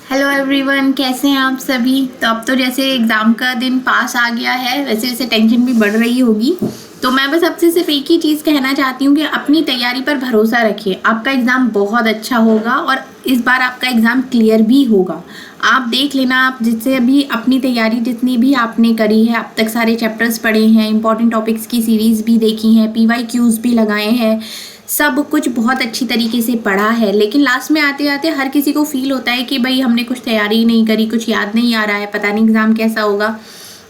Hello everyone, कैसे हैं आप सभी। तो अब तो जैसे एग्ज़ाम का दिन पास आ गया है, वैसे वैसे टेंशन भी बढ़ रही होगी। तो मैं बस आपसे सिर्फ एक ही चीज़ कहना चाहती हूँ कि अपनी तैयारी पर भरोसा रखिए। आपका एग्ज़ाम बहुत अच्छा होगा और इस बार आपका एग्ज़ाम क्लियर भी होगा। आप देख लेना, आप जिससे अभी अपनी तैयारी जितनी भी आपने करी है, अब तक सारे चैप्टर्स पढ़े हैं, इंपॉर्टेंट टॉपिक्स की सीरीज़ भी देखी हैं, PYQs भी लगाए हैं, सब कुछ बहुत अच्छी तरीके से पढ़ा है। लेकिन लास्ट में आते आते हर किसी को फील होता है कि भाई हमने कुछ तैयारी नहीं करी, कुछ याद नहीं आ रहा है, पता नहीं एग्ज़ाम कैसा होगा।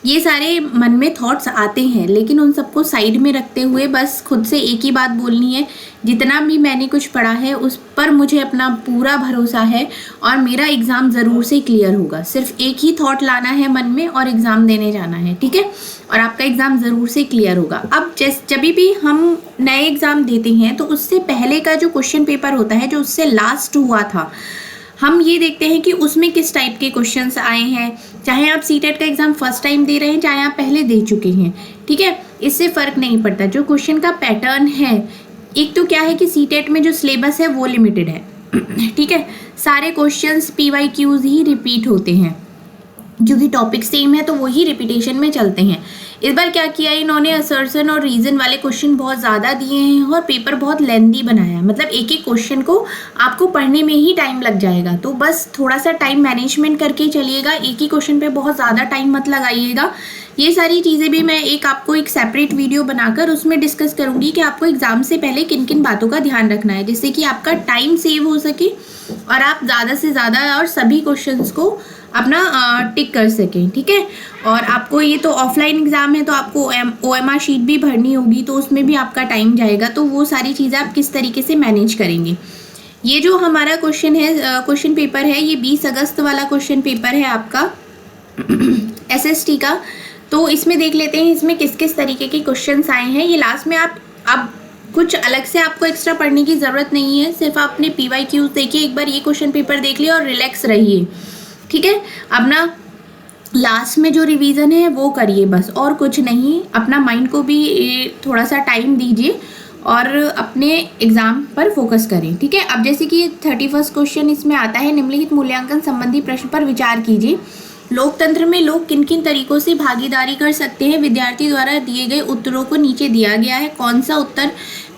ये सारे मन में थॉट्स आते हैं, लेकिन उन सबको साइड में रखते हुए बस खुद से एक ही बात बोलनी है, जितना भी मैंने कुछ पढ़ा है उस पर मुझे अपना पूरा भरोसा है और मेरा एग्ज़ाम ज़रूर से क्लियर होगा। सिर्फ एक ही थॉट लाना है मन में और एग्ज़ाम देने जाना है, ठीक है। और आपका एग्ज़ाम ज़रूर से क्लियर होगा। अब जब भी हम नए एग्ज़ाम देते हैं तो उससे पहले का जो क्वेश्चन पेपर होता है, जो उससे लास्ट हुआ था, हम ये देखते हैं कि उसमें किस टाइप के क्वेश्चंस आए हैं। चाहे आप सीटेट का एग्ज़ाम फर्स्ट टाइम दे रहे हैं, चाहे आप पहले दे चुके हैं, ठीक है, इससे फ़र्क नहीं पड़ता। जो क्वेश्चन का पैटर्न है, एक तो क्या है कि सीटेट में जो सिलेबस है वो लिमिटेड है, ठीक है। सारे क्वेश्चंस PYQs ही रिपीट होते हैं, क्योंकि टॉपिक सेम है तो वही रिपीटेशन में चलते हैं। इस बार क्या किया है, इन्होंने असर्शन और रीज़न वाले क्वेश्चन बहुत ज़्यादा दिए हैं और पेपर बहुत लेंदी बनाया है। मतलब एक एक क्वेश्चन को आपको पढ़ने में ही टाइम लग जाएगा, तो बस थोड़ा सा टाइम मैनेजमेंट करके चलिएगा। एक ही क्वेश्चन पे बहुत ज़्यादा टाइम मत लगाइएगा। ये सारी चीज़ें भी मैं आपको एक सेपरेट वीडियो बनाकर उसमें डिस्कस करूँगी कि आपको एग्ज़ाम से पहले किन किन बातों का ध्यान रखना है, जिससे कि आपका टाइम सेव हो सके और आप ज़्यादा से ज़्यादा और सभी क्वेश्चंस को अपना टिक कर सकें, ठीक है। और आपको ये तो ऑफलाइन एग्ज़ाम है, तो आपको OMR शीट भी भरनी होगी, तो उसमें भी आपका टाइम जाएगा। तो वो सारी चीज़ें आप किस तरीके से मैनेज करेंगे। ये जो हमारा क्वेश्चन है, क्वेश्चन पेपर है, ये 20 अगस्त वाला क्वेश्चन पेपर है आपका SST का। तो इसमें देख लेते हैं इसमें किस किस तरीके के क्वेश्चंस आए हैं। ये लास्ट में आप अब कुछ अलग से आपको एक्स्ट्रा पढ़ने की ज़रूरत नहीं है, सिर्फ आपने PYQs देखिए, एक बार ये क्वेश्चन पेपर देख लिया और रिलैक्स रहिए, ठीक है। अब ना लास्ट में जो रिवीजन है वो करिए बस, और कुछ नहीं। अपना माइंड को भी थोड़ा सा टाइम दीजिए और अपने एग्ज़ाम पर फोकस करें, ठीक है। अब जैसे कि 31 क्वेश्चन इसमें आता है, निम्नलिखित मूल्यांकन संबंधी प्रश्न पर विचार कीजिए। लोकतंत्र में लोग किन किन तरीकों से भागीदारी कर सकते हैं। विद्यार्थी द्वारा दिए गए उत्तरों को नीचे दिया गया है। कौन सा उत्तर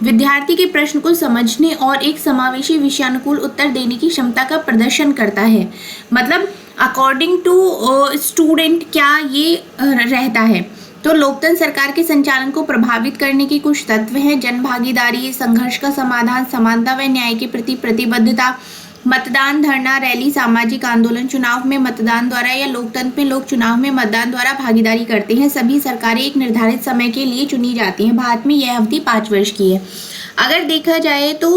विद्यार्थी के प्रश्न को समझने और एक समावेशी विषयानुकूल उत्तर देने की क्षमता का प्रदर्शन करता है। मतलब अकॉर्डिंग टू स्टूडेंट क्या ये रहता है। तो लोकतंत्र सरकार के संचालन को प्रभावित करने के कुछ तत्व हैं। जन भागीदारी, संघर्ष का समाधान, समानता व न्याय के प्रति प्रतिबद्धता, मतदान, धरना, रैली, सामाजिक आंदोलन, चुनाव में मतदान द्वारा या लोकतंत्र में लोग चुनाव में मतदान द्वारा भागीदारी करते हैं। सभी सरकारें एक निर्धारित समय के लिए चुनी जाती हैं। भारत में यह अवधि 5 वर्ष की है। अगर देखा जाए तो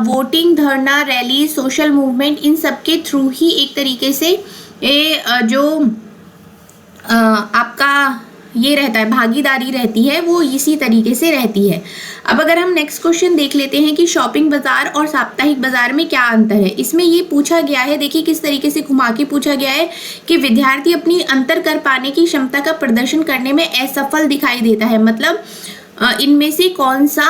वोटिंग, धरना, रैली, सोशल मूवमेंट, इन सब के थ्रू ही एक तरीके से जो आपका ये रहता है, भागीदारी रहती है, वो इसी तरीके से रहती है। अब अगर हम नेक्स्ट क्वेश्चन देख लेते हैं कि शॉपिंग बाजार और साप्ताहिक बाजार में क्या अंतर है। इसमें ये पूछा गया है, देखिए किस तरीके से घुमा के पूछा गया है कि विद्यार्थी अपनी अंतर कर पाने की क्षमता का प्रदर्शन करने में असफल दिखाई देता है। मतलब इनमें से कौन सा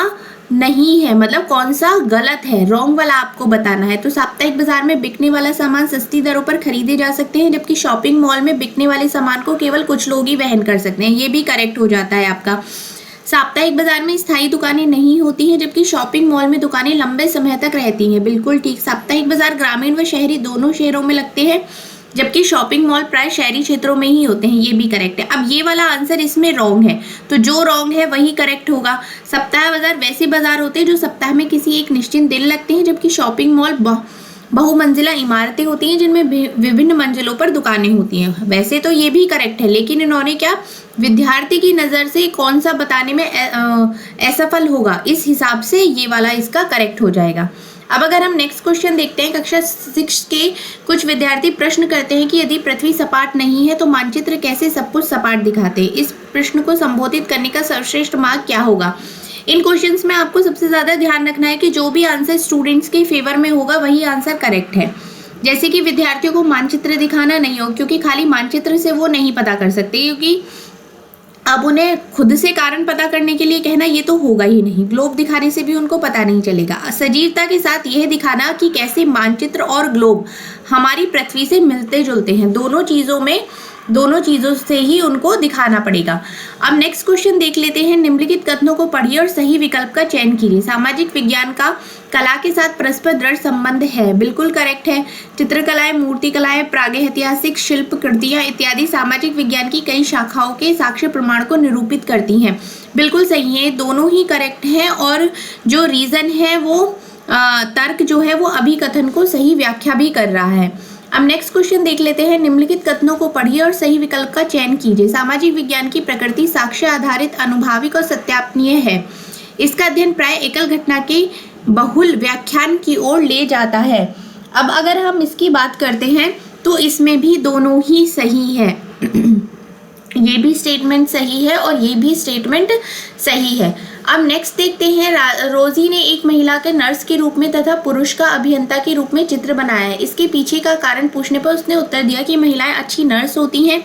नहीं है, मतलब कौन सा गलत है, रॉन्ग वाला आपको बताना है। तो साप्ताहिक बाजार में बिकने वाला सामान सस्ती दरों पर खरीदे जा सकते हैं, जबकि शॉपिंग मॉल में बिकने वाले सामान को केवल कुछ लोग ही वहन कर सकते हैं। ये भी करेक्ट हो जाता है आपका। साप्ताहिक बाजार में स्थायी दुकानें नहीं होती हैं, जबकि शॉपिंग मॉल में दुकानें लंबे समय तक रहती हैं। बिल्कुल ठीक। साप्ताहिक बाजार ग्रामीण व शहरी दोनों शहरों में लगते हैं, जबकि शॉपिंग मॉल प्राय शहरी क्षेत्रों में ही होते हैं। ये भी करेक्ट है। अब ये वाला आंसर इसमें रॉन्ग है, तो जो रॉन्ग है वही करेक्ट होगा। सप्ताह बाजार वैसे बाजार होते हैं जो सप्ताह में किसी एक निश्चित दिन लगते हैं, जबकि शॉपिंग मॉल बहुमंजिला इमारतें होती हैं जिनमें विभिन्न मंजिलों पर दुकानें होती हैं। वैसे तो ये भी करेक्ट है, लेकिन इन्होंने क्या विद्यार्थी की नज़र से कौन सा बताने में असफल होगा, इस हिसाब से ये वाला इसका करेक्ट हो जाएगा। अब अगर हम नेक्स्ट क्वेश्चन देखते हैं, कक्षा 6 के कुछ विद्यार्थी प्रश्न करते हैं कि यदि पृथ्वी सपाट नहीं है तो मानचित्र कैसे सब कुछ सपाट दिखाते हैं। इस प्रश्न को संबोधित करने का सर्वश्रेष्ठ मार्ग क्या होगा। इन क्वेश्चंस में आपको सबसे ज़्यादा ध्यान रखना है कि जो भी आंसर स्टूडेंट्स के फेवर में होगा वही आंसर करेक्ट है। जैसे कि विद्यार्थियों को मानचित्र दिखाना नहीं हो, क्योंकि खाली मानचित्र से वो नहीं पता कर सकते, क्योंकि अब उन्हें खुद से कारण पता करने के लिए कहना ये तो होगा ही नहीं। ग्लोब दिखाने से भी उनको पता नहीं चलेगा। सजीवता के साथ यह दिखाना कि कैसे मानचित्र और ग्लोब हमारी पृथ्वी से मिलते जुलते हैं। दोनों चीजों से ही उनको दिखाना पड़ेगा। अब नेक्स्ट क्वेश्चन देख लेते हैं। निम्नलिखित कथनों को पढ़िए और सही विकल्प का चयन कीजिए। सामाजिक विज्ञान का कला के साथ परस्पर दृढ़ संबंध है, बिल्कुल करेक्ट है। चित्रकलाएं, मूर्तिकलाएं, प्रागैतिहासिक शिल्प कृतियां इत्यादि सामाजिक विज्ञान की कई शाखाओं के साक्ष्य प्रमाण को निरूपित करती हैं, बिल्कुल सही है, दोनों ही करेक्ट हैं। और जो रीजन है वो तर्क जो है वो अभिकथन को सही व्याख्या भी कर रहा है। अब नेक्स्ट क्वेश्चन देख लेते हैं। निम्नलिखित कथनों को पढ़िए और सही विकल्प का चयन कीजिए। सामाजिक विज्ञान की प्रकृति साक्ष्य आधारित, अनुभाविक और सत्यापनीय है। इसका अध्ययन प्राय एकल घटना के बहुल व्याख्यान की ओर ले जाता है। अब अगर हम इसकी बात करते हैं तो इसमें भी दोनों ही सही है। ये भी स्टेटमेंट सही है और ये भी स्टेटमेंट सही है। अब नेक्स्ट देखते हैं। रोजी ने एक महिला के नर्स के रूप में तथा पुरुष का अभियंता के रूप में चित्र बनाया है। इसके पीछे का कारण पूछने पर उसने उत्तर दिया कि महिलाएं अच्छी नर्स होती हैं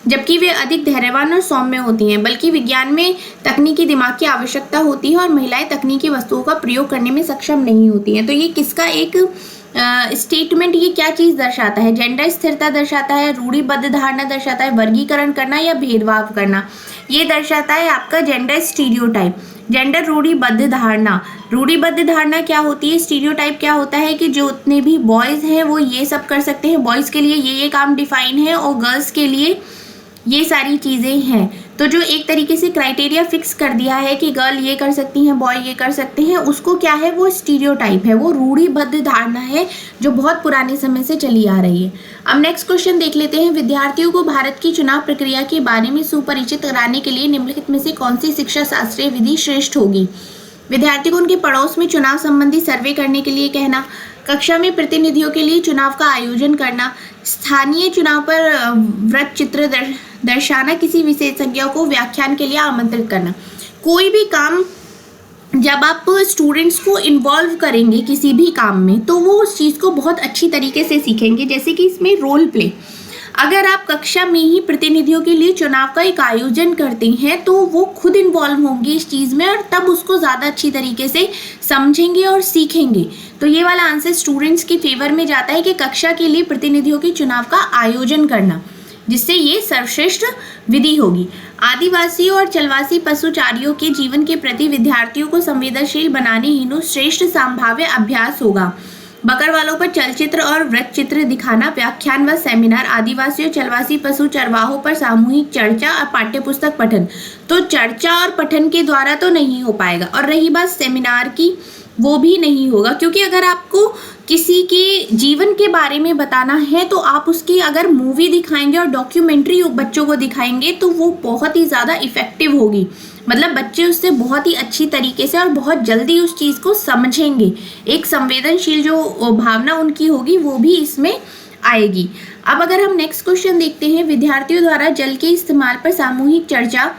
जबकि वे अधिक धैर्यवान और सौम्य होती हैं, बल्कि विज्ञान में तकनीकी दिमाग की आवश्यकता होती है और महिलाएं तकनीकी वस्तुओं का प्रयोग करने में सक्षम नहीं होती हैं। तो ये किसका एक स्टेटमेंट, ये क्या चीज दर्शाता है? जेंडर स्थिरता दर्शाता है, रूढ़िबद्ध धारणा दर्शाता है, वर्गीकरण करना या भेदभाव करना? ये दर्शाता है आपका जेंडर स्टीरियोटाइप। जेंडर रूढ़िबद्ध धारणा, रूढ़िबद्ध धारणा क्या होती है? स्टीरियोटाइप क्या होता है कि जो उतने भी बॉयज हैं वो ये सब कर सकते हैं, बॉयज के लिए ये काम डिफाइन है और गर्ल्स के लिए ये सारी चीजें हैं। तो जो एक तरीके से क्राइटेरिया फिक्स कर दिया है कि गर्ल ये कर सकती हैं, बॉय ये कर सकते हैं, उसको क्या है? वो स्टीरियोटाइप है, वो रूढ़िबद्ध धारणा है जो बहुत पुराने समय से चली आ रही है। अब नेक्स्ट क्वेश्चन देख लेते हैं। विद्यार्थियों को भारत की चुनाव प्रक्रिया के बारे में सुपरिचित कराने के लिए निम्नलिखित में से कौन सी शिक्षा शास्त्रीय विधि श्रेष्ठ होगी? विद्यार्थी को उनके पड़ोस में चुनाव संबंधी सर्वे करने के लिए कहना, कक्षा में प्रतिनिधियों के लिए चुनाव का आयोजन करना, स्थानीय चुनाव पर वृत्त चित्र दर्शाना, किसी विशेषज्ञ को व्याख्यान के लिए आमंत्रित करना। कोई भी काम जब आप स्टूडेंट्स को इन्वॉल्व करेंगे किसी भी काम में तो वो उस चीज़ को बहुत अच्छी तरीके से सीखेंगे। जैसे कि इसमें रोल प्ले, अगर आप कक्षा में ही प्रतिनिधियों के लिए चुनाव का एक आयोजन करते हैं तो वो खुद इन्वॉल्व होंगे इस चीज़ में और तब उसको ज़्यादा अच्छी तरीके से समझेंगे और सीखेंगे। तो ये वाला आंसर स्टूडेंट्स के फेवर में जाता है कि कक्षा के लिए प्रतिनिधियों के चुनाव का आयोजन करना, जिससे ये सर्वश्रेष्ठ विधि होगी। आदिवासी और चलवासी पशुचारियों के जीवन के प्रति विद्यार्थियों को संवेदनशील बनाने हेतु श्रेष्ठ संभाव्य अभ्यास होगा। बकरवालों पर चलचित्र और वृत्त चित्र दिखाना, व्याख्यान व सेमिनार, आदिवासी और चलवासी पशु चरवाहों पर सामूहिक चर्चा और पाठ्यपुस्तक पठन। तो चर्चा और पठन के द्वारा तो नहीं हो पाएगा। और रही बात सेमिनार की, वो भी नहीं होगा, क्योंकि अगर आपको किसी के जीवन के बारे में बताना है तो आप उसकी अगर मूवी दिखाएंगे और डॉक्यूमेंट्री बच्चों को दिखाएंगे तो वो बहुत ही ज़्यादा इफेक्टिव होगी। मतलब बच्चे उससे बहुत ही अच्छी तरीके से और बहुत जल्दी उस चीज़ को समझेंगे। एक संवेदनशील जो भावना उनकी होगी वो भी इसमें आएगी। अब अगर हम नेक्स्ट क्वेश्चन देखते हैं। विद्यार्थियों द्वारा जल के इस्तेमाल पर सामूहिक चर्चा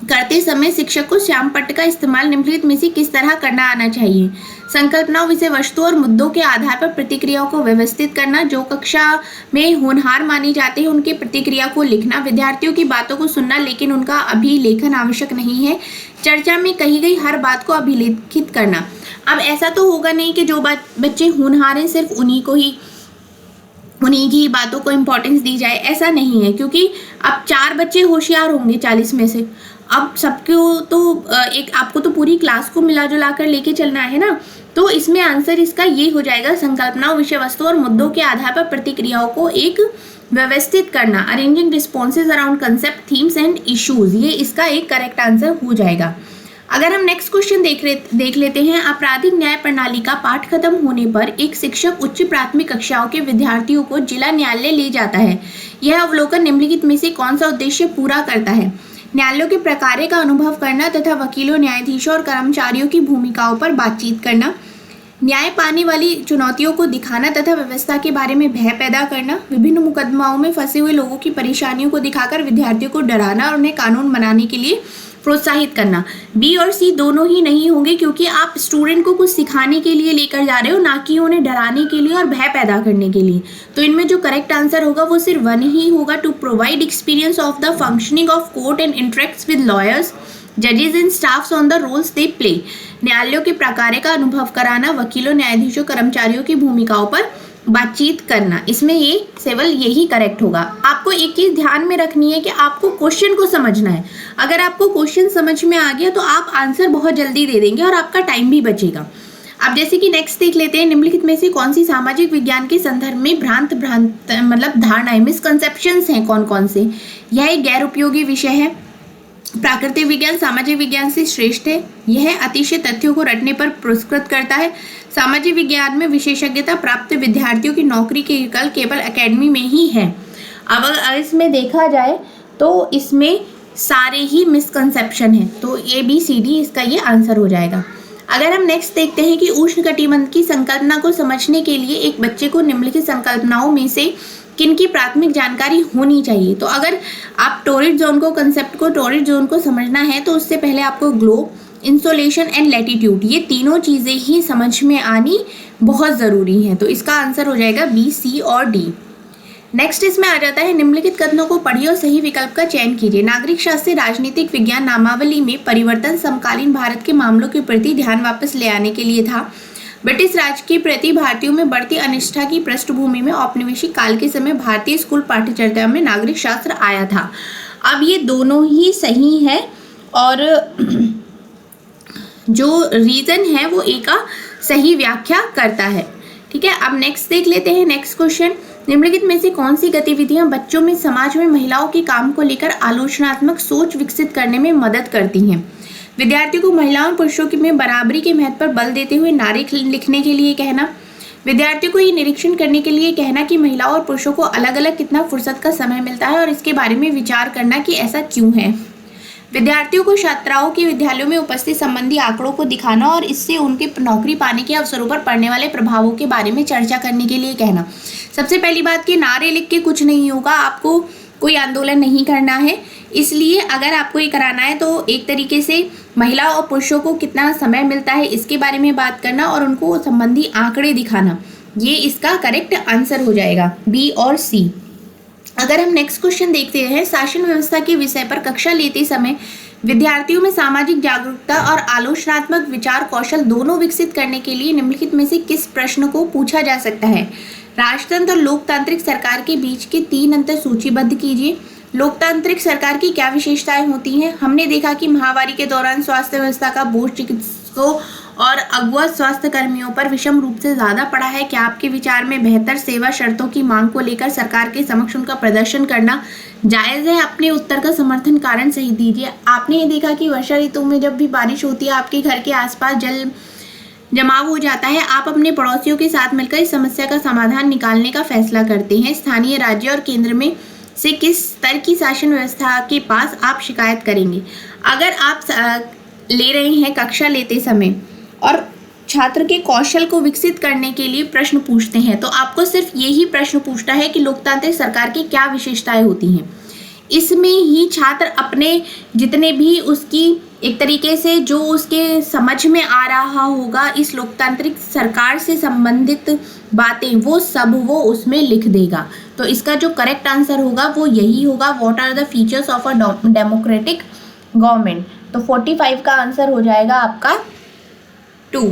करते समय शिक्षक को श्यामपट्ट का इस्तेमाल निम्नलिखित में से किस तरह करना आना चाहिए? संकल्पनाओं, विषय वस्तु और मुद्दों के आधार पर प्रतिक्रियाओं को व्यवस्थित करना, जो कक्षा में होनहार मानी जाते हैं उनके प्रतिक्रिया को लिखना, विद्यार्थियों की बातों को सुनना लेकिन उनका अभिलेखन आवश्यक नहीं है, चर्चा में कही गई हर बात को अभिलेखित करना। अब ऐसा तो होगा नहीं कि जो बच्चे होनहार हैं सिर्फ उन्हीं की बातों को इम्पोर्टेंस दी जाए, ऐसा नहीं है, क्योंकि अब 4 बच्चे होशियार होंगे 40 में से। अब सबको तो आपको तो पूरी क्लास को मिला जुला कर लेके चलना है ना। तो इसमें आंसर इसका ये हो जाएगा, संकल्पनाओं, विषय वस्तु और मुद्दों के आधार पर प्रतिक्रियाओं को एक व्यवस्थित करना, arranging responses around concept, themes and issues, ये इसका एक करेक्ट आंसर हो जाएगा। अगर हम नेक्स्ट क्वेश्चन देख लेते हैं। आपराधिक न्याय प्रणाली का पाठ खत्म होने पर एक शिक्षक उच्च प्राथमिक कक्षाओं के विद्यार्थियों को जिला न्यायालय ले जाता है। यह अवलोकन निम्नलिखित में से कौन सा उद्देश्य पूरा करता है? न्यायालयों के प्रकार्य का अनुभव करना तथा वकीलों, न्यायाधीशों और कर्मचारियों की भूमिकाओं पर बातचीत करना, न्याय पाने वाली चुनौतियों को दिखाना तथा व्यवस्था के बारे में भय पैदा करना, विभिन्न मुकदमाओं में फंसे हुए लोगों की परेशानियों को दिखाकर विद्यार्थियों को डराना और उन्हें कानून बनाने के लिए प्रोत्साहित करना। बी और सी दोनों ही नहीं होंगे, क्योंकि आप स्टूडेंट को कुछ सिखाने के लिए लेकर जा रहे हो, ना कि उन्हें डराने के लिए और भय पैदा करने के लिए। तो इनमें जो करेक्ट आंसर होगा वो सिर्फ 1 ही होगा, to provide experience of the functioning of court and interacts with lawyers, जजेस and staffs on the roles they play. न्यायालयों के प्रकार्य का अनुभव कराना, वकीलों, न्यायाधीशों, कर्मचारियों की भूमिकाओं पर बातचीत करना, इसमें ये केवल यही करेक्ट होगा। आपको एक चीज ध्यान में रखनी है कि आपको क्वेश्चन को समझना है। अगर आपको क्वेश्चन समझ में आ गया तो आप आंसर बहुत जल्दी दे देंगे और आपका टाइम भी बचेगा। अब जैसे कि नेक्स्ट देख लेते हैं, निम्नलिखित में से कौन सी सामाजिक विज्ञान के संदर्भ में भ्रांत मतलब धारणाएं, मिसकंसेप्शंस हैं कौन कौन से। यह एक गैर उपयोगी विषय है, प्राकृतिक विज्ञान सामाजिक विज्ञान से श्रेष्ठ है, यह अतिशय तथ्यों को रटने पर पुरस्कृत करता है, सामाजिक विज्ञान में विशेषज्ञता प्राप्त विद्यार्थियों की नौकरी के विकल्प केवल एकेडमी में ही है। अब अगर इसमें देखा जाए तो इसमें सारे ही मिसकंसेप्शन हैं, तो ABCD इसका ये आंसर हो जाएगा। अगर हम नेक्स्ट देखते हैं कि उष्णकटिबंध की संकल्पना को समझने के लिए एक बच्चे को निम्नलिखित संकल्पनाओं में से किनकी प्राथमिक जानकारी होनी चाहिए। तो अगर आप टॉरिड जोन को कंसेप्ट को टॉरिड जोन को समझना है तो उससे पहले आपको ग्लोब, इंसोलेशन एंड लैटिट्यूड, ये तीनों चीज़ें ही समझ में आनी बहुत ज़रूरी है। तो इसका आंसर हो जाएगा B, C और D। नेक्स्ट इसमें आ जाता है, निम्नलिखित कथनों को पढ़िए और सही विकल्प का चयन कीजिए। नागरिक शास्त्र राजनीतिक विज्ञान नामावली में परिवर्तन समकालीन भारत के मामलों के प्रति ध्यान वापस ले आने के लिए था। ब्रिटिश राज के प्रति भारतीयों में बढ़ती अनिष्ठा की पृष्ठभूमि में औपनिवेशिक काल के समय भारतीय स्कूल पाठ्यचर्या में नागरिक शास्त्र आया था। अब ये दोनों ही सही है और जो रीजन है वो एक का सही व्याख्या करता है। ठीक है, अब नेक्स्ट देख लेते हैं। नेक्स्ट क्वेश्चन, निम्नलिखित में से कौन सी गतिविधियां बच्चों में समाज में महिलाओं के काम को लेकर आलोचनात्मक सोच विकसित करने में मदद करती हैं। विद्यार्थियों को महिलाओं और पुरुषों में बराबरी के महत्व पर बल देते हुए नारे लिखने के लिए कहना, विद्यार्थियों को ये निरीक्षण करने के लिए कहना कि महिलाओं और पुरुषों को अलग अलग कितना फुर्सत का समय मिलता है और इसके बारे में विचार करना कि ऐसा क्यों है। विद्यार्थियों को छात्राओं के विद्यालयों में उपस्थित संबंधी आंकड़ों को दिखाना और इससे उनके नौकरी पाने के अवसरों पर पड़ने वाले प्रभावों के बारे में चर्चा करने के लिए कहना। सबसे पहली बात कि नारे लिख के कुछ नहीं होगा, आपको कोई आंदोलन नहीं करना है, इसलिए अगर आपको ये कराना है तो एक तरीके से महिला और पुरुषों को कितना समय मिलता है इसके बारे में बात करना और उनको संबंधी आंकड़े दिखाना, ये इसका करेक्ट आंसर हो जाएगा B और C। अगर हम नेक्स्ट क्वेश्चन देखते हैं, शासन व्यवस्था के विषय पर कक्षा लेते समय विद्यार्थियों में सामाजिक जागरूकता और आलोचनात्मक विचार कौशल दोनों विकसित करने के लिए निम्नलिखित में से किस प्रश्न को पूछा जा सकता है। राजतंत्र और लोकतांत्रिक सरकार के बीच के 3 अंतर सूचीबद्ध कीजिए। लोकतांत्रिक सरकार की क्या विशेषताएं होती हैं। हमने देखा कि महामारी के दौरान स्वास्थ्य व्यवस्था का बोझ चिकित्सकों और अगुआ स्वास्थ्य कर्मियों पर विषम रूप से ज्यादा पड़ा है। क्या आपके विचार में बेहतर सेवा शर्तों की मांग को लेकर सरकार के समक्ष उनका प्रदर्शन करना जायज है। अपने उत्तर का समर्थन कारण सही दीजिए। आपने ये देखा कि वर्षा ऋतु में जब भी बारिश होती है आपके घर के आसपास जल जमाव हो जाता है, आप अपने पड़ोसियों के साथ मिलकर इस समस्या का समाधान निकालने का फैसला करते हैं। स्थानीय, राज्य और केंद्र में से किस स्तर की शासन व्यवस्था के पास आप शिकायत करेंगे। अगर आप ले रहे हैं कक्षा लेते समय और छात्र के कौशल को विकसित करने के लिए प्रश्न पूछते हैं तो आपको सिर्फ यही प्रश्न पूछना है कि लोकतांत्रिक सरकार की क्या विशेषताएं होती हैं। इसमें ही छात्र अपने जितने भी उसकी एक तरीके से जो उसके समझ में आ रहा होगा इस लोकतांत्रिक सरकार से संबंधित बातें वो उसमें लिख देगा। तो इसका जो करेक्ट आंसर होगा वो यही होगा, what are the features of a democratic government. तो 45 का आंसर हो जाएगा आपका 2।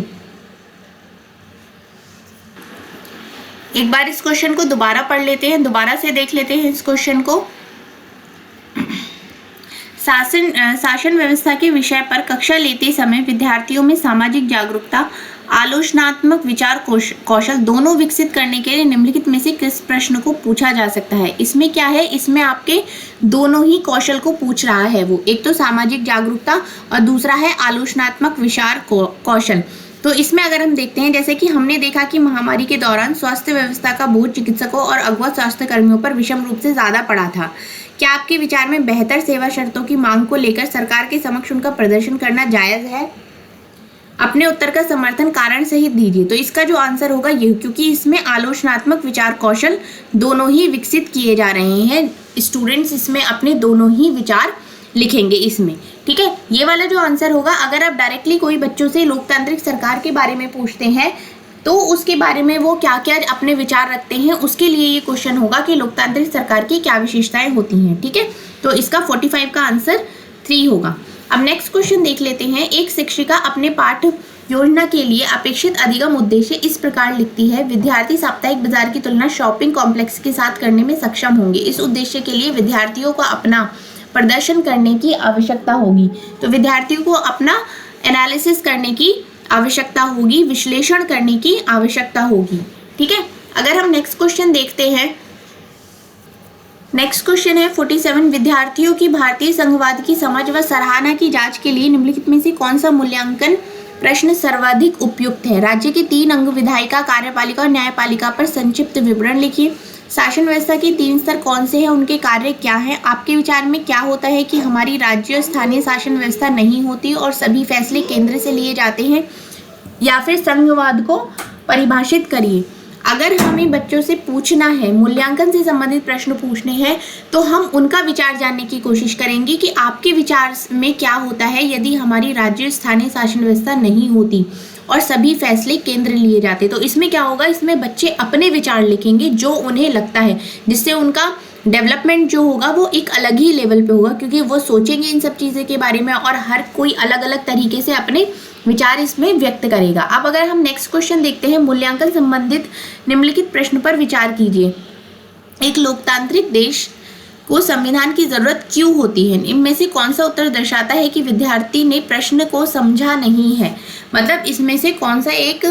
एक बार इस क्वेश्चन को दोबारा पढ़ लेते हैं, दोबारा से देख लेते हैं इस क्वेश्चन को। शासन व्यवस्था के विषय पर कक्षा लेते समय विद्यार्थियों में सामाजिक जागरूकता, आलोचनात्मक विचार कौशल दोनों विकसित करने के लिए निम्नलिखित में से किस प्रश्न को पूछा जा सकता है। इसमें क्या है, इसमें आपके दोनों ही कौशल को पूछ रहा है वो, एक तो सामाजिक जागरूकता और दूसरा है आलोचनात्मक विचार कौशल। तो इसमें अगर हम देखते हैं, जैसे कि हमने देखा कि महामारी के दौरान स्वास्थ्य व्यवस्था का बोझ चिकित्सकों और अगुआ स्वास्थ्य कर्मियों पर विषम रूप से ज्यादा पड़ा था। क्या आपके विचार में बेहतर सेवा शर्तों की मांग को लेकर सरकार के समक्ष उनका प्रदर्शन करना जायज है। अपने उत्तर का समर्थन कारण सहित दीजिए। तो इसका जो आंसर होगा ये, क्योंकि इसमें आलोचनात्मक विचार कौशल दोनों ही विकसित किए जा रहे हैं। स्टूडेंट्स इसमें अपने दोनों ही विचार लिखेंगे इसमें, ठीक है। ये वाला जो आंसर होगा, अगर आप डायरेक्टली कोई बच्चों से लोकतांत्रिक सरकार के बारे में पूछते हैं तो उसके बारे में वो क्या क्या अपने विचार रखते हैं, उसके लिए ये क्वेश्चन होगा कि लोकतांत्रिक सरकार की क्या विशेषताएं होती हैं, ठीक है। तो इसका 45 का आंसर 3 होगा। अब नेक्स्ट क्वेश्चन देख लेते हैं। एक शिक्षिका अपने पाठ योजना के लिए अपेक्षित अधिगम उद्देश्य इस प्रकार लिखती है। विद्यार्थी साप्ताहिक बाजार की तुलना शॉपिंग कॉम्प्लेक्स के साथ करने में सक्षम होंगे। इस उद्देश्य के लिए विद्यार्थियों को अपना प्रदर्शन करने की आवश्यकता होगी। तो विद्यार्थियों को अपना एनालिसिस करने की आवश्यकता होगी, विश्लेषण करने की आवश्यकता होगी। ठीक है, अगर हम नेक्स्ट क्वेश्चन देखते हैं, नेक्स्ट क्वेश्चन है 47। विद्यार्थियों की भारतीय संघवाद की समझ व सराहना की जांच के लिए निम्नलिखित में से कौन सा मूल्यांकन प्रश्न सर्वाधिक उपयुक्त है? राज्य के 3 अंग विधायिका, कार्यपालिका और न्यायपालिका पर संक्षिप्त विवरण लिखिए। शासन व्यवस्था के 3 स्तर कौन से हैं, उनके कार्य क्या हैं? आपके विचार में क्या होता है कि हमारी राज्य स्थानीय शासन व्यवस्था नहीं होती और सभी फैसले केंद्र से लिए जाते हैं, या फिर संघवाद को परिभाषित करिए। अगर हमें बच्चों से पूछना है, मूल्यांकन से संबंधित प्रश्न पूछने हैं, तो हम उनका विचार जानने की कोशिश करेंगे कि आपके विचार में क्या होता है यदि हमारी राज्य स्थानीय शासन व्यवस्था नहीं होती और सभी फैसले केंद्र लिए जाते। तो इसमें क्या होगा, इसमें बच्चे अपने विचार लिखेंगे जो उन्हें लगता है, जिससे उनका डेवलपमेंट जो होगा वो एक अलग ही लेवल पे होगा, क्योंकि वो सोचेंगे इन सब चीज़ों के बारे में और हर कोई अलग अलग तरीके से अपने विचार इसमें व्यक्त करेगा। अब अगर हम नेक्स्ट क्वेश्चन देखते हैं, मूल्यांकन संबंधित निम्नलिखित प्रश्न पर विचार कीजिए। एक लोकतांत्रिक देश को संविधान की जरूरत क्यों होती है? इनमें से कौन सा उत्तर दर्शाता है कि विद्यार्थी ने प्रश्न को समझा नहीं है? मतलब इसमें से कौन सा एक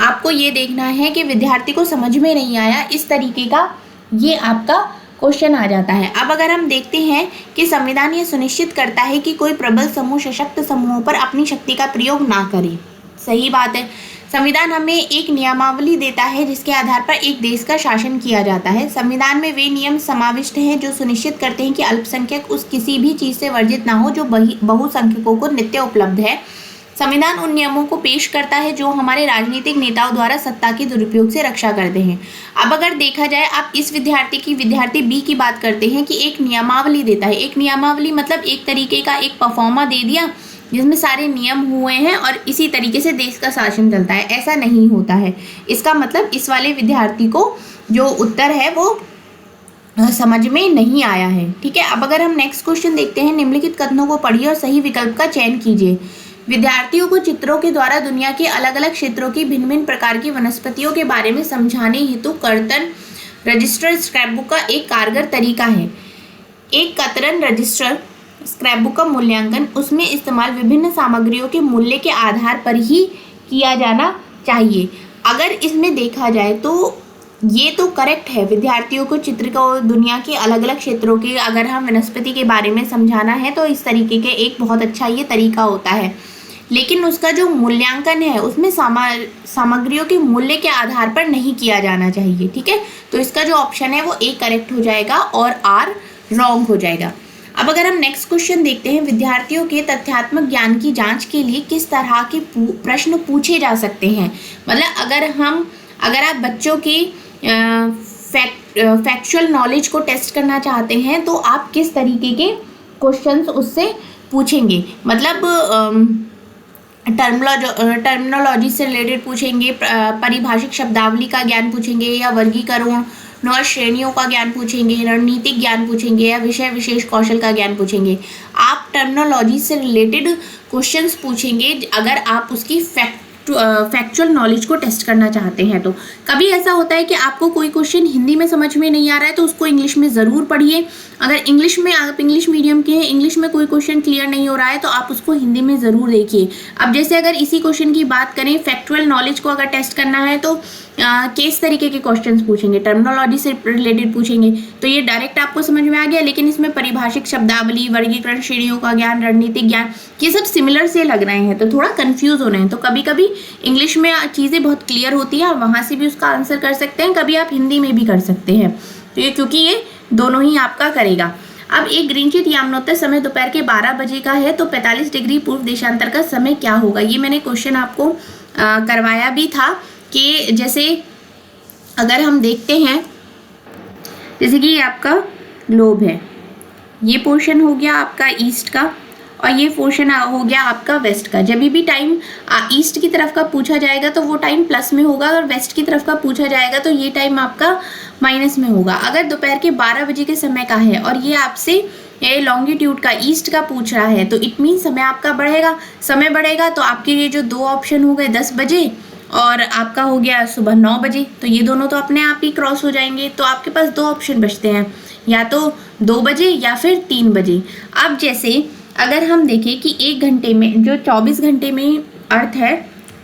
आपको ये देखना है कि विद्यार्थी को समझ में नहीं आया, इस तरीके का ये आपका क्वेश्चन आ जाता है। अब अगर हम देखते हैं कि संविधान ये सुनिश्चित करता है कि कोई प्रबल समूह सशक्त समूहों पर अपनी शक्ति का प्रयोग ना करे। सही बात है। संविधान हमें एक नियमावली देता है जिसके आधार पर एक देश का शासन किया जाता है। संविधान में वे नियम समाविष्ट हैं जो सुनिश्चित करते हैं कि अल्पसंख्यक उस किसी भी चीज़ से वर्जित ना हो जो बहुसंख्यकों को नित्य उपलब्ध है। संविधान उन नियमों को पेश करता है जो हमारे राजनीतिक नेताओं द्वारा सत्ता के दुरुपयोग से रक्षा करते हैं। अब अगर देखा जाए, आप इस विद्यार्थी बी की बात करते हैं कि एक नियमावली देता है। एक नियमावली मतलब एक तरीके का एक परफॉर्मा दे दिया जिसमें सारे नियम हुए हैं और इसी तरीके से देश का शासन चलता है, ऐसा नहीं होता है। इसका मतलब इस वाले विद्यार्थी को जो उत्तर है वो समझ में नहीं आया है। ठीक है, अब अगर हम नेक्स्ट क्वेश्चन देखते हैं, निम्नलिखित कथनों को पढ़िए और सही विकल्प का चयन कीजिए। विद्यार्थियों को चित्रों के द्वारा दुनिया के अलग अलग क्षेत्रों की भिन्न भिन्न प्रकार की वनस्पतियों के बारे में समझाने हेतु कर्तन रजिस्टर स्क्रैपबुक का एक कारगर तरीका है। एक कतरन रजिस्टर स्क्रैपबुक का मूल्यांकन उसमें इस्तेमाल विभिन्न सामग्रियों के मूल्य के आधार पर ही किया जाना चाहिए। अगर इसमें देखा जाए तो ये तो करेक्ट है, विद्यार्थियों को चित्र को दुनिया के अलग अलग क्षेत्रों के अगर हम वनस्पति के बारे में समझाना है तो इस तरीके के एक बहुत अच्छा ये तरीका होता है। लेकिन उसका जो मूल्यांकन है उसमें सामग्रियों के मूल्य के आधार पर नहीं किया जाना चाहिए। ठीक है, तो इसका जो ऑप्शन है वो ए करेक्ट हो जाएगा और आर रॉन्ग हो जाएगा। अब अगर हम नेक्स्ट क्वेश्चन देखते हैं, विद्यार्थियों के तथ्यात्मक ज्ञान की जांच के लिए किस तरह के प्रश्न पूछे जा सकते हैं? मतलब अगर आप बच्चों की फैक्चुअल नॉलेज को टेस्ट करना चाहते हैं तो आप किस तरीके के क्वेश्चंस उससे पूछेंगे? मतलब टर्मिनोलॉजी से रिलेटेड पूछेंगे, परिभाषिक शब्दावली का ज्ञान पूछेंगे, या वर्गीकरण और श्रेणियों का ज्ञान पूछेंगे, रणनीतिक ज्ञान पूछेंगे, या विषय विशेष कौशल का ज्ञान पूछेंगे। आप टर्मिनोलॉजी से रिलेटेड क्वेश्चंस पूछेंगे अगर आप उसकी फैक्चुअल नॉलेज को टेस्ट करना चाहते हैं। तो कभी ऐसा होता है कि आपको कोई क्वेश्चन हिंदी में समझ में नहीं आ रहा है तो उसको इंग्लिश में ज़रूर पढ़िए। अगर इंग्लिश में आप इंग्लिश मीडियम के हैं, इंग्लिश में कोई क्वेश्चन क्लियर नहीं हो रहा है तो आप उसको हिंदी में ज़रूर देखिए। अब जैसे अगर इसी क्वेश्चन की बात करें, फैक्चुअल नॉलेज को अगर टेस्ट करना है तो किस तरीके के क्वेश्चंस पूछेंगे? टर्मिनोलॉजी से रिलेटेड पूछेंगे, तो ये डायरेक्ट आपको समझ में आ गया। लेकिन इसमें परिभाषिक शब्दावली, वर्गीकरण, श्रेणियों का ज्ञान, रणनीतिक ज्ञान, ये सब सिमिलर से लग रहे हैं तो थोड़ा कंफ्यूज हो रहे हैं। तो कभी कभी इंग्लिश में चीज़ें बहुत क्लियर होती हैं, वहाँ से भी उसका आंसर कर सकते हैं, कभी आप हिंदी में भी कर सकते हैं। तो ये क्योंकि ये दोनों ही आपका करेगा। अब एक ग्रीनचिट यामनोत्तर समय दोपहर के 12 बजे का है तो 45 डिग्री पूर्व देशांतर का समय क्या होगा? ये मैंने क्वेश्चन आपको करवाया भी था कि जैसे अगर हम देखते हैं, जैसे कि ये आपका ग्लोब है, ये पोर्शन हो गया आपका ईस्ट का और ये पोर्शन हो गया आपका वेस्ट का। जब भी टाइम ईस्ट की तरफ का पूछा जाएगा तो वो टाइम प्लस में होगा, और वेस्ट की तरफ का पूछा जाएगा तो ये टाइम आपका माइनस में होगा। अगर दोपहर के 12 बजे के समय का है और ये आपसे ये लॉन्गिट्यूड का ईस्ट का पूछ रहा है, तो इट मीन समय आपका बढ़ेगा। समय बढ़ेगा तो आपके ये जो दो ऑप्शन हो गए 10 बजे और आपका हो गया सुबह 9 बजे, तो ये दोनों तो अपने आप ही क्रॉस हो जाएंगे। तो आपके पास दो ऑप्शन बचते हैं, या तो 2 बजे या फिर 3 बजे। अब जैसे अगर हम देखें कि 1 घंटे में जो 24 घंटे में अर्थ है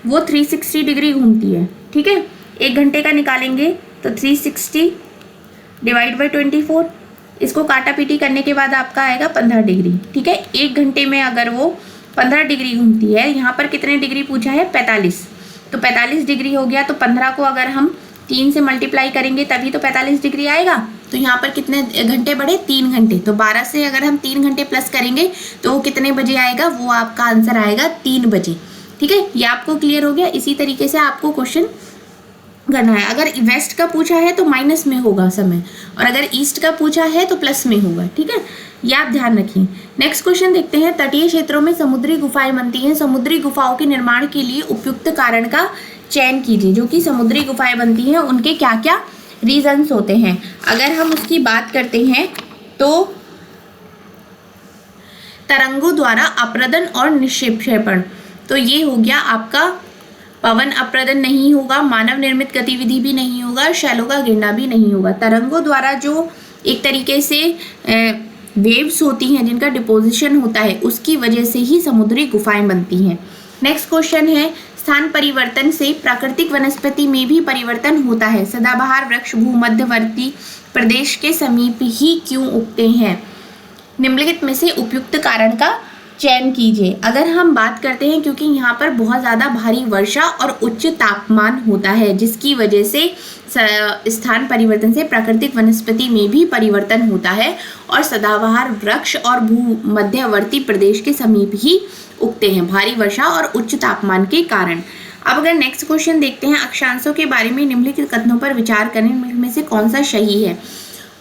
वो 360 डिग्री घूमती है, ठीक है। 1 घंटे का निकालेंगे तो 360 डिवाइड बाई 24, इसको काटा पीटी करने के बाद आपका आएगा 15 डिग्री, ठीक है। 1 घंटे में अगर वो 15 डिग्री घूमती है, यहाँ पर कितने डिग्री पूछा है 45, तो 45 डिग्री हो गया। तो 15 को अगर हम 3 से मल्टीप्लाई करेंगे तभी तो 45 डिग्री आएगा। तो यहाँ पर कितने घंटे बढ़े 3 घंटे, तो 12 से अगर हम 3 घंटे प्लस करेंगे तो वो कितने बजे आएगा, वो आपका आंसर आएगा 3 बजे, ठीक है। ये आपको क्लियर हो गया। इसी तरीके से आपको क्वेश्चन करना है। अगर वेस्ट का पूछा है तो माइनस में होगा समय, और अगर ईस्ट का पूछा है तो प्लस में होगा, ठीक है। ये आप ध्यान रखिए। नेक्स्ट क्वेश्चन देखते हैं। तटीय क्षेत्रों में समुद्री गुफाएं बनती हैं, समुद्री गुफाओं के निर्माण के लिए उपयुक्त कारण का चयन कीजिए। जो कि समुद्री गुफाएं बनती हैं उनके क्या क्या रीजंस होते हैं। अगर हम उसकी बात करते हैं तो तरंगों द्वारा अपरदन और निक्षेपण, तो ये हो गया आपका पवन अपरदन नहीं होगा, मानव निर्मित गतिविधि भी नहीं होगा, शैलों का गिरना भी नहीं होगा। तरंगों द्वारा जो एक तरीके से वेव्स होती हैं जिनका डिपोजिशन होता है, उसकी वजह से ही समुद्री गुफाएं बनती हैं। नेक्स्ट क्वेश्चन है, स्थान परिवर्तन से प्राकृतिक वनस्पति में भी परिवर्तन होता है। सदाबहार वृक्ष भूमध्यवर्ती प्रदेश के समीप ही क्यों उगते हैं? निम्नलिखित में से उपयुक्त कारण का चयन कीजिए। अगर हम बात करते हैं, क्योंकि यहाँ पर बहुत ज़्यादा भारी वर्षा और उच्च तापमान होता है, जिसकी वजह से स्थान परिवर्तन से प्राकृतिक वनस्पति में भी परिवर्तन होता है, और सदाबहार वृक्ष और भूमध्यवर्ती प्रदेश के समीप ही उगते हैं भारी वर्षा और उच्च तापमान के कारण। अब अगर नेक्स्ट क्वेश्चन देखते हैं, अक्षांशों के बारे में निम्नलिखित कथनों पर विचार करें, इनमें से कौन सा सही है?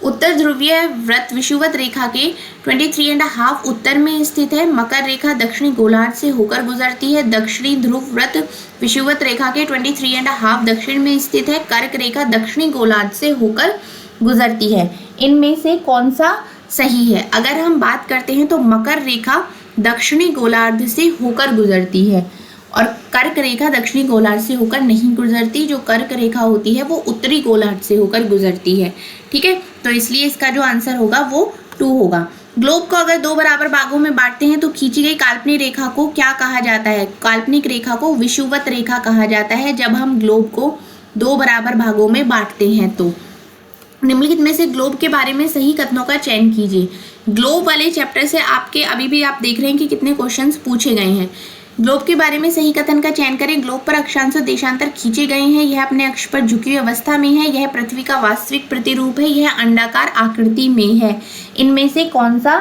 उत्तर ध्रुवीय व्रत विषुवत रेखा के 23.5 उत्तर में स्थित है। मकर रेखा दक्षिणी गोलार्ध से होकर गुजरती है। दक्षिणी ध्रुव व्रत विषुवत रेखा के 23.5 दक्षिण में स्थित है। कर्क रेखा दक्षिणी गोलार्ध से होकर गुजरती है। इनमें से कौन सा सही है? अगर हम बात करते हैं तो मकर रेखा दक्षिणी गोलार्ध से होकर गुजरती है, और कर्क रेखा दक्षिणी गोलार्ध से होकर नहीं गुजरती। जो कर्क रेखा होती है वो उत्तरी गोलार्ध से होकर गुजरती है, ठीक है। तो इसलिए इसका जो आंसर होगा वो 2 होगा। ग्लोब को अगर 2 बराबर भागों में बांटते हैं तो खींची गई काल्पनिक रेखा को क्या कहा जाता है? काल्पनिक रेखा को विषुवत रेखा कहा जाता है, जब हम ग्लोब को 2 बराबर भागों में बांटते हैं। तो निम्नलिखित में से ग्लोब के बारे में सही कथनों का चयन कीजिए। ग्लोब वाले चैप्टर से आपके अभी भी आप देख रहे हैं कि कितने क्वेश्चंस पूछे गए हैं। ग्लोब के बारे में सही कथन का चयन करें। ग्लोब पर अक्षांश और देशांतर खींचे गए हैं। यह अपने अक्ष पर झुकी हुई अवस्था में है। यह पृथ्वी का वास्तविक प्रतिरूप है। यह अंडाकार आकृति में है। इनमें से कौन सा